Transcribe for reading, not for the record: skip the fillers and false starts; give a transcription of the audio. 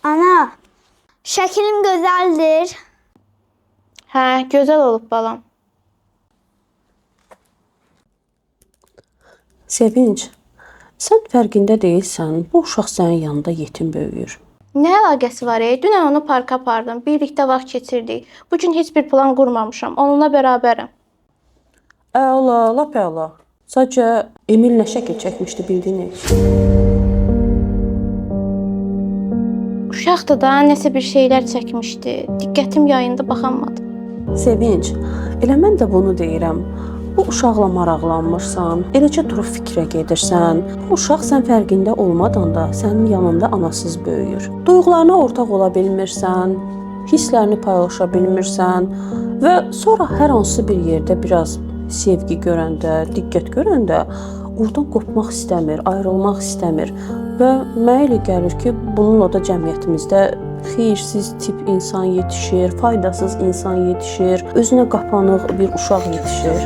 Ana, şəklim gözəldir. Hə, gözəl olub balam. Sevinç, sən fərqində deyilsən, bu uşaq sənin yanında yetim böyüyür. Nə əlaqəsi var? Dünən onu parka apardım. Birlikdə vaxt keçirdik. Bu gün heç bir plan qurmamışam. Onunla bərabərəm. Əla, lap əla. Sadəcə Emil nə şəkil çəkmişdi bildiniz? Uşaqdı da nəsə bir şeylər çəkmişdi. Diqqətim yayında baxamadım. Sevinç, elə mən də bunu deyirəm. Bu uşaqla maraqlanmırsan, eləcə durub fikrə gedirsən. Bu uşaq sən fərqində olmadan da sənin yanında anasız böyüyür. Duyğularına ortaq ola bilmirsən, hisslərini paylaşa bilmirsən və sonra hər hansı bir yerdə biraz sevgi görəndə, diqqət görəndə oradan qopmaq istəmir, ayrılmaq istəmir və mənə elə gəlir ki, bununla da cəmiyyətimizdə xeyirsiz tip insan yetişir, faydasız insan yetişir, özünə qapanıq bir uşaq yetişir.